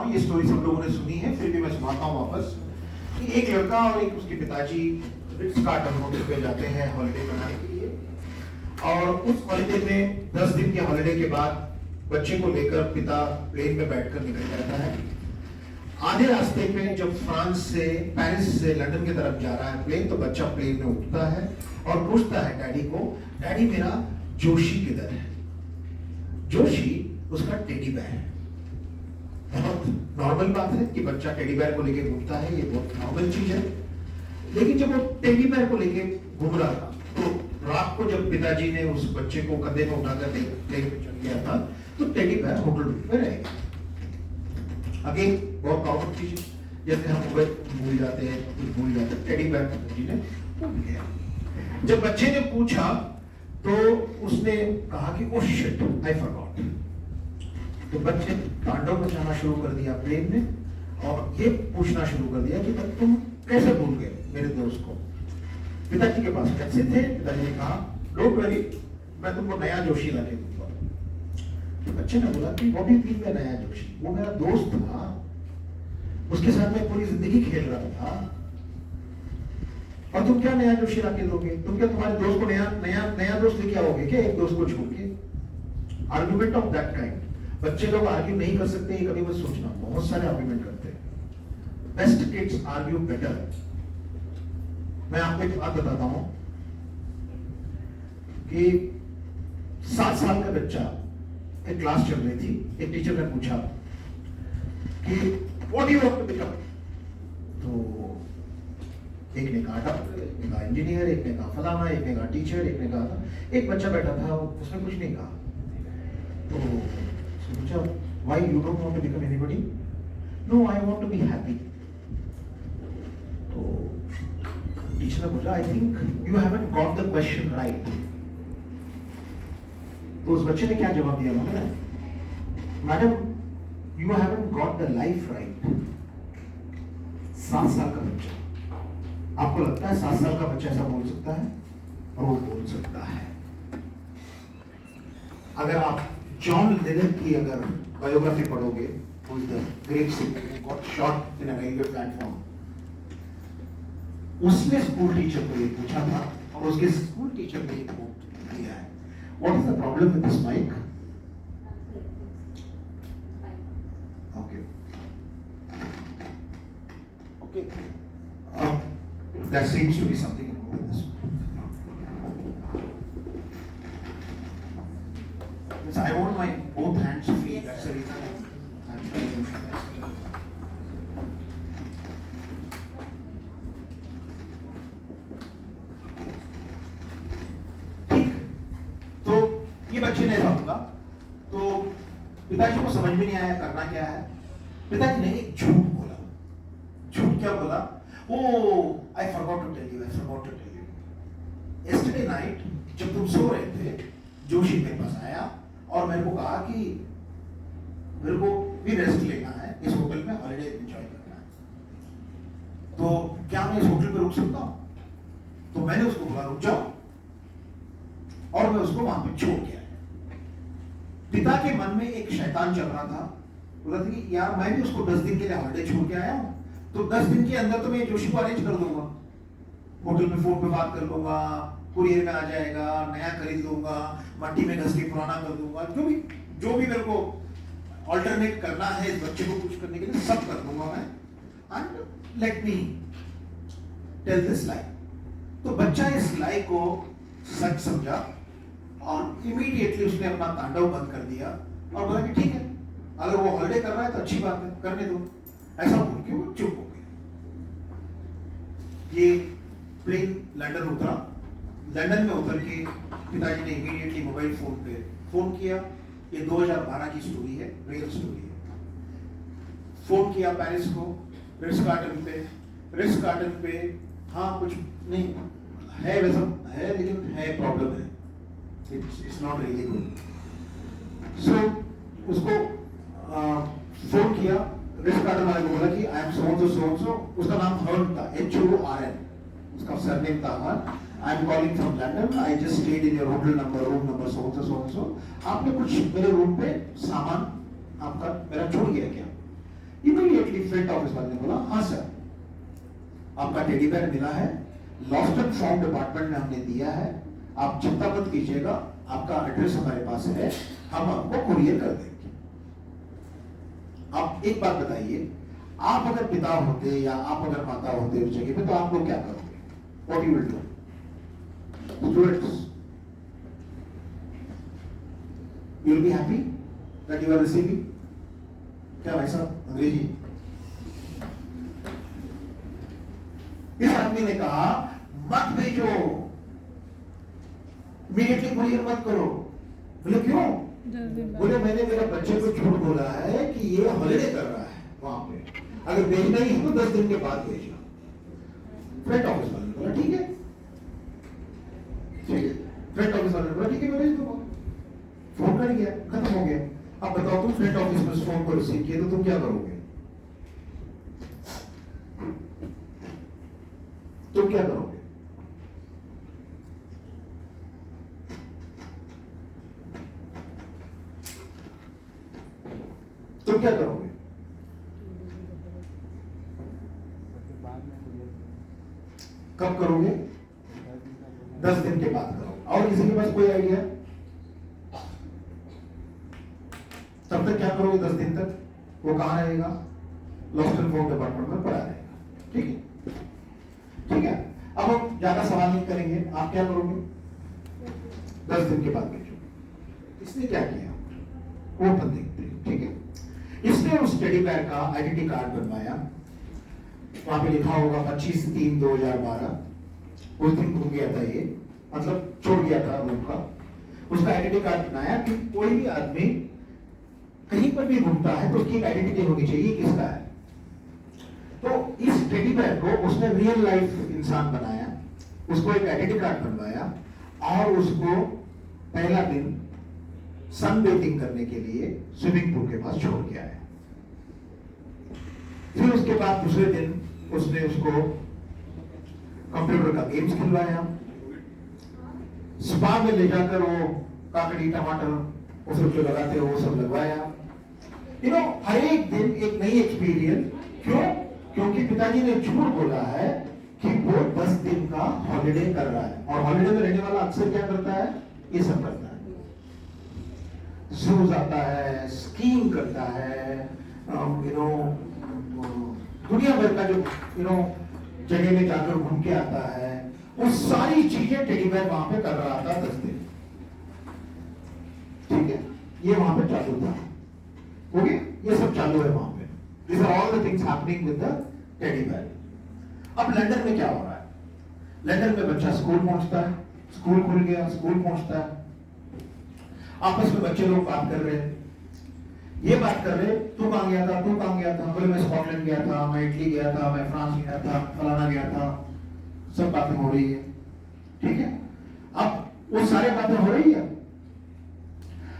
हूँ, ये स्टोरी सब लोगों ने सुनी है, फिर भी मैं सुनाता हूँ वापस कि एक लड़का और एक उसके पिताजी रिट्ज कार्ल्टन होटल पे जाते हैं हॉलिडे मनाने के लिए। और उस हॉलिडे में 10 दिन के हॉलिडे के बाद बच्चे को लेकर पिता प्लेन में बैठकर निकल जाता है। आधे रास्ते में जब फ्रांस से पेरिस से लंदन की तरफ जा रहा है प्लेन, तो बच्चा प्लेन में उठता है और पूछता है डैडी को, डैडी मेरा जोशी किधर है? जोशी उसका टेडी बेयर है। बहुत नॉर्मल बात है कि बच्चा टेडी बेयर को लेके घूमता है, ये बहुत नॉर्मल चीज है। लेकिन जब वो टेडी बेयर को लेके घूम रहा था, तो रात को जब पिताजी ने उस बच्चे को कंधे में उठाकर प्लेन पे चढ़ गया था, तो टेडी बेयर होटल रूम में रह गया। अगेन बहुत नॉर्मल चीज है, जैसे हम मोबाइल भूल जाते हैं, कुछ भूल जाते हैं, टेडी बेयर पिताजी ने भूल गया। जब बच्चे ने पूछा तो उसने कहा कि ओ शिट आई फॉरगॉट। तो बच्चे तांडव मचाना शुरू कर दिया प्लेन में और ये पूछना शुरू कर दिया कि तुम कैसे भूल गए मेरे दोस्त को? पिताजी के पास पैसे थे, पिताजी ने कहा डोंट वरी, मैं तुमको नया जोशी ला के दूंगा। तो बच्चे ने बोला कि what do you mean by नया जोशी? वो मेरा दोस्त था, उसके साथ मैं पूरी जिंदगी खेल रहा था, और तुम क्या नया जोशी ला के दोगे? तुम क्या तुम्हारे दोस्त को नया दोस्त लेके आओगे क्या एक दोस्त को छोड़ के? Argument of that kind. बच्चे लोग आर्ग्यू नहीं कर सकते, कभी मत सोचना, बहुत सारे आर्ग्यूमेंट करते हैं। Best kids argue better. मैं आपको एक बात बताता हूं कि 7 साल का बच्चा, एक क्लास चल रही थी, एक टीचर ने पूछा कि what do you want to become? तो एक ने कहा डॉक्टर, एक ने कहा इंजीनियर, एक ने कहा फलाना, एक ने कहा टीचर, एक ने कहा, एक बच्चा बैठा था उसने कुछ नहीं कहा। तो उसने पूछा why you don't want to become anybody? No I want to be happy. तो टीचर ने बोला I think you haven't got the question right. तो उस बच्चे ने क्या जवाब दिया मालूम है? Madam you haven't got the life right. 7 साल का बच्चा, आपको लगता है 7 साल का बच्चा ऐसा बोल सकता है? और वो बोल सकता है। अगर आप जॉन लेनन की अगर बायोग्राफी पढ़ोगे, who is the great singer who got shot in a railway platform, उसने स्कूल टीचर को ये पूछा था और उसके स्कूल टीचर ने ये कोट दिया है। What is the problem with this mic? Okay. Okay. There seems to be something wrong with this one. Yes, I want my both hands free. That's the reason I'm trying to do this. ठीक, तो ये बच्चे ने ऐसा होगा, तो पिताजी को समझ में नहीं आया करना क्या है। पिताजी ने एक झूठ बोला। झूठ क्या बोला? Oh, I forgot to tell you. Yesterday night, जब तुम सो रहे थे, जोशी मेरे पास आया और मेरे को कहा कि मेरे को भी रेस्ट लेना है, इस होटल में हॉलिडे एंजॉय करना है, तो क्या मैं इस होटल पे रुक सकता हूँ? तो मैंने उसको बोला रुक जाओ, और मैं उसको वहां पे छोड़ गया। पिता के मन में एक शैतान चल रहा था, बोला था कि यार मैं भी उसको 10 दिन के लिए हॉलिडे छोड़ के आया हूँ, तो 10 दिन के अंदर तो मैं जोशी को अरेंज कर दूंगा, होटल में फोन पे बात कर लूंगा, कुरियर में आ जाएगा, नया खरीद लूंगा, मट्टी में घस के पुराना कर दूंगा, जो भी मेरे को ऑल्टरनेट करना है इस बच्चे को कुछ करने के लिए सब कर दूंगा मैं, and let me tell this lie. तो बच्चा इस लाई को सच समझा और इमीडिएटली उसने अपना तांडव बंद कर दिया और बोला कि ठीक है, अगर वो हॉलिडे कर रहा है तो अच्छी बात है, करने दो। ऐसा बोल के वो चुप हो गया। ये प्लेन लंदन उतरा। लंदन में उतर के पिताजी ने इमीडिएटली मोबाइल फोन पे फोन किया। ये 2012 की स्टोरी है, रियल स्टोरी है। फोन किया पेरिस को, रिट्ज कार्ल्टन पे हाँ कुछ नहीं है, वैसा है लेकिन है प्रॉब्लम है, इट्स नॉट रियली गुड। सो उसको फोन किया, रिट्ज कार्ल्टन वाले को बोला कि आई एम सो, उसका नाम हर्न था, HORN, उसका सरनेम था हर्न। I am calling from London. I just stayed in your hotel number, room number so. आपने कुछ मेरे रूम पे सामान आपका मेरा छोड़ गया क्या? इमीडिएटली फ्रंट ऑफिस वाले ने बोला हाँ सर, आपका टेडी बेयर मिला है, लॉस्ट एंड फाउंड डिपार्टमेंट में हमने दिया है, आप चिंता मत कीजिएगा, आपका एड्रेस हमारे पास है, हम आपको कुरियर कर देंगे। आप एक बात बताइए, आप अगर पिता होते या आप अगर माता होते उस जगह पे, तो आप लोग क्या करोगे? What you will do? Students, you will be happy that you are receiving, क्या भाई साहब अंग्रेजी? इस आदमी ने कहा मत भेजो, इमीडिएटली कुरियर मत करो। बोले क्यों? बोले मैंने मेरे बच्चे को झूठ बोला है कि ये हॉलिडे कर रहा है वहां पे, अगर भेजना ही है तो 10 दिन के बाद भेजना। फ्रंट ऑफिस वाले ने बोला ठीक है, फ्रंट ऑफिस वाले ने बोला ठीक है मैं भेज दूंगा। फोन कर गया, खत्म हो गया। अब बताओ तुम फ्रंट ऑफिस में फोन को रिसीव किया तो तुम क्या करोगे? तुम क्या करोगे? तुम क्या करोगे? कब करोगे? 10 दिन के बाद करोगे। और किसी के पास कोई आइडिया? तब तक क्या करोगे? 10 दिन तक वो कहां रहेगा? लॉस्ट एंड फाउंड डिपार्टमेंट में पड़ा रहेगा। ठीक है, ठीक है। अब हम ज्यादा सवाल नहीं करेंगे, आप क्या करोगे? 10 दिन के बाद भेजोगे। इसने क्या किया वो अपन देखते हैं। ठीक है, इसने उस टेडी बेयर का आइडेंटिटी कार्ड बनवाया, वहां पे लिखा होगा 25/3/2012। उस दिन घूम गया था ये, मतलब छोड़ गया था रूम का। उसका आइडेंटिटी कार्ड बनाया कि कोई भी आदमी कहीं पर भी घूमता है तो उसकी एक आइडेंटिटी होनी चाहिए किसका है। तो इस टेडी बेयर को उसने रियल लाइफ इंसान बनाया, उसको एक आइडेंटिटी कार्ड बनवाया और उसको पहला दिन सन बेथिंग करने के लिए स्विमिंग पूल के पास छोड़ के आया। फिर उसके बाद दूसरे दिन उसने उसको कंप्यूटर का गेम्स खिलवाया, स्पा में ले जाकर वो काकड़ी टमाटर वो सब जो लगाते हो वो सब लगवाया। हर एक दिन एक नई एक्सपीरियंस। क्यों? क्योंकि पिताजी ने झूठ बोला है कि वो 10 दिन का हॉलिडे कर रहा है, और हॉलिडे में रहने वाला अक्सर क्या करता है? ये सब करता है, जू जाता है, स्कीइंग करता है, दुनिया भर का जो जगह में जाकर घूम के आता है, वो सारी चीजें टेडी बेयर वहां पे कर रहा था 10 दिन। ठीक है, ये वहां पे चालू था। ओके, ये सब चालू है वहां पे। These are all the things happening with the teddy bear. अब लंदन में क्या हो रहा है? लंदन में बच्चा स्कूल पहुंचता है, स्कूल खुल गया, स्कूल पहुंचता है, आपस में बच्चे लोग बात कर रहे हैं, ये बात कर रहे, तू कहां गया था, तू कहां गया था? बोले मैं स्कॉटलैंड गया था, मैं इटली गया था, मैं फ्रांस गया था, फलाना गया था। सब बातें हो रही है। ठीक है, अब वो सारी बातें हो रही है,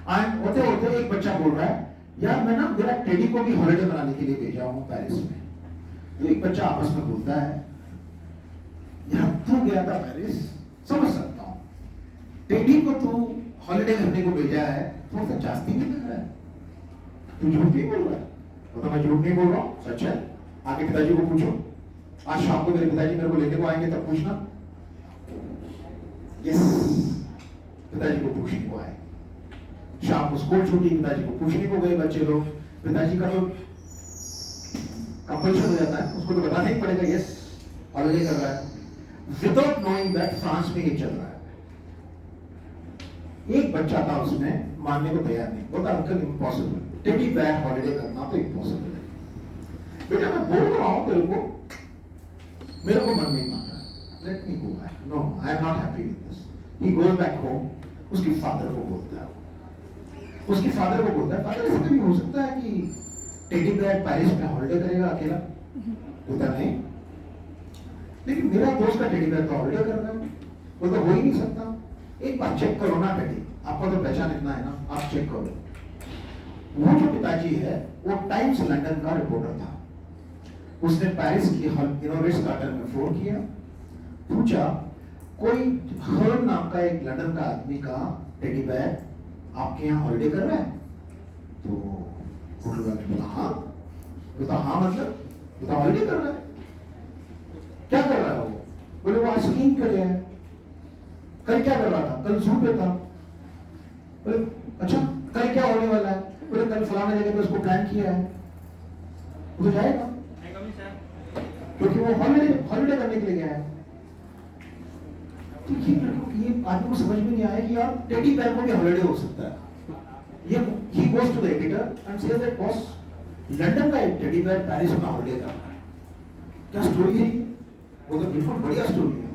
होते होते एक बच्चा बोल रहा है यार मैं ना मेरा टेडी को भी हॉलिडे मनाने के लिए भेजा हूं पेरिस में। तो एक बच्चा आपस में बोलता है यार तू गया था पेरिस, समझ सकता हूं, टेडी को तू हॉलिडे करने को भेजा है, थोड़ा सा जास्ती नहीं लग रहा है? तू झूठ नहीं बोल रहा है? तो मैं झूठ नहीं बोल रहा हूं, सच है। आगे पिताजी को पूछो, आज शाम को मेरे पिताजी मेरे को लेने को आएंगे तब पूछना। यस, पिताजी को पूछने को आए, शाम को स्कूल छूटी, पिताजी को पूछने को गए बच्चे लोग। पिताजी का तो कंपल्शन हो जाता है, उसको तो बताना ही पड़ेगा यस हॉलिडे कर रहा है, विदाउट नोइंग दैट फ्रांस में ये चल रहा है। एक बच्चा था उसमें मानने को तैयार नहीं, बोलता uncle impossible, teddy bear holiday करना तो इम्पॉसिबल है। बेटा मैं बोल रहा हूं तेरे को, मेरे को मन नहीं मान रहा, let me go back, no I am not happy with this. He goes back home, उसकी फादर को बोलता है, उसकी फादर को बोलता है फादर ऐसा कभी हो सकता है कि टेडी बेयर पेरिस में हॉलिडे करेगा अकेला? बोलता नहीं, लेकिन मेरा दोस्त का टेडी बेयर तो हॉलिडे कर रहा है। बोलता हो ही नहीं सकता, एक बार चेक करो ना टेडी, आपका तो पहचान इतना है ना, आप चेक करो। वो जो पिताजी है वो टाइम्स लंदन का रिपोर्टर था, उसने पेरिस की रिट्ज कार्टन में फोन किया, पूछा कोई हर्न नाम का एक लंदन का आदमी का टेडी बेयर आपके यहाँ हॉलिडे कर रहा है? तो होटल वाले ने बोला हाँ, बोलता हाँ मतलब, बोलता हॉलीडे कर रहा है। क्या कर रहा है वो? बोले वो आज स्कीइंग कर रहा है। कल क्या कर रहा था? कल जू पे था। बोले अच्छा कल क्या होने वाला है? बोले कल फलाने जगह पे उसको प्लान किया है। वो तो जाएगा क्योंकि वो हॉलीडे करने के लिए गया है। तो ये आदमी को समझ में नहीं आया कि यार टेडी बेयर को भी हॉलीडे हो सकता है। ये he goes to the editor and says that boss, London का एक टेडी बेयर पेरिस में हॉलीडे कर रहा है। क्या स्टोरी है? वो तो बिल्कुल बढ़िया स्टोरी है।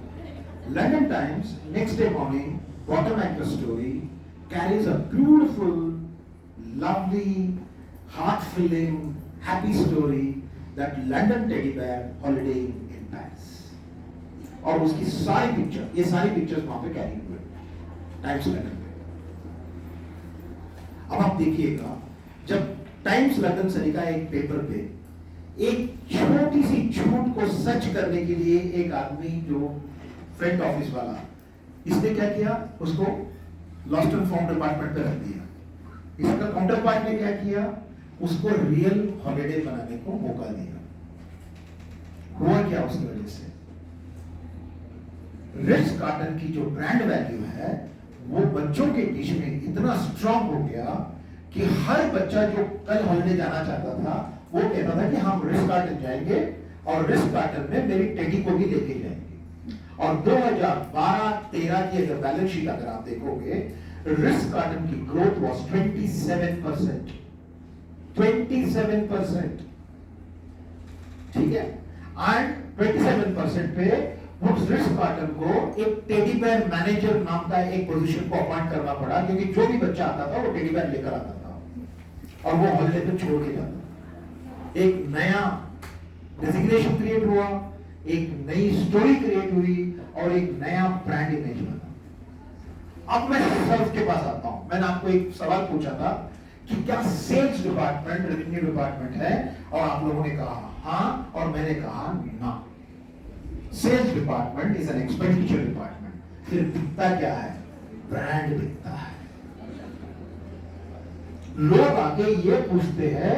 London times next day morning bottom anchor story carries a beautiful, lovely, heart-filling, happy story that London teddy bear holiday in Paris. और उसकी सारी पिक्चर, ये सारी पिक्चर्स वहां पे कैरी हुए टाइम्स लंदन पे। अब आप देखिएगा, जब टाइम्स लंदन से लिखा एक पेपर पे एक छोटी सी झूठ को सच करने के लिए एक आदमी जो फ्रंट ऑफिस वाला, इसने क्या किया? उसको लॉस्ट एंड फाउंड डिपार्टमेंट पे रख दिया। इसका काउंटर पार्ट ने क्या किया? उसको रियल हॉलिडे बनाने को मौका दिया। हुआ क्या उसकी वजह से? रिट्ज कार्टन की जो ब्रांड वैल्यू है वो बच्चों के बीच में इतना स्ट्रांग हो गया कि हर बच्चा जो कल हॉलिडे जाना चाहता था वो कहता था कि हम रिट्ज कार्टन जाएंगे और रिट्ज कार्टन में मेरी टेडी को भी लेके जाएंगे। और 2012-13 की अगर बैलेंस शीट अगर आप देखोगे, रिट्ज कार्टन की ग्रोथ वाज 27%। 27%, ठीक है। एंड 27% पे उस रिट्ज कार्टन को एक टेडी बेयर मैनेजर नाम का एक पोजीशन को अपॉइंट करना पड़ा, क्योंकि जो भी बच्चा आता था वो टेडी बेयर लेकर आता था और वो हॉलिडे पे छोड़ के जाता। एक नया डेजिग्नेशन क्रिएट हुआ, एक नई स्टोरी क्रिएट हुई और एक नया ब्रांड इमेज बना। अब मैं सर्फ के पास आता हूं। मैंने आपको एक सवाल पूछा था कि क्या सेल्स डिपार्टमेंट रेवेन्यू डिपार्टमेंट है, और आप लोगों ने कहा हाँ और मैंने कहा ना। Sales department is an expenditure department. फिर बिकता क्या है? ब्रांड बिकता है। लोग आके ये पूछते हैं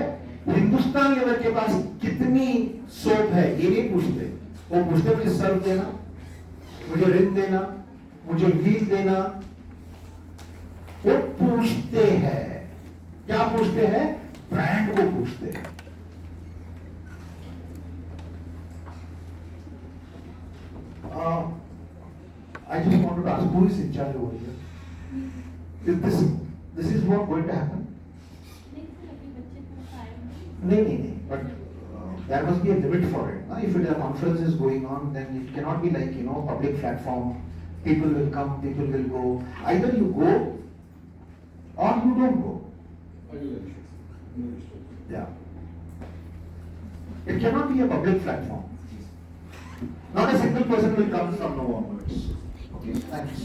हिंदुस्तान लेवल के पास कितनी सोप है, ये नहीं पूछते। वो पूछते मुझे सर्फ देना, मुझे रिन देना, मुझे व्हील देना। वो पूछते हैं, क्या पूछते हैं? ब्रांड को पूछते हैं। I just wanted to ask, who is in charge over here? This is what going to happen? नहीं, but there must be a limit for it. If a conference is going on, then it cannot be like, public platform. People will come, people will go. Either you go or you don't go. Yeah. It cannot be a public platform. Not a single person will come from now onwards. Okay, thanks.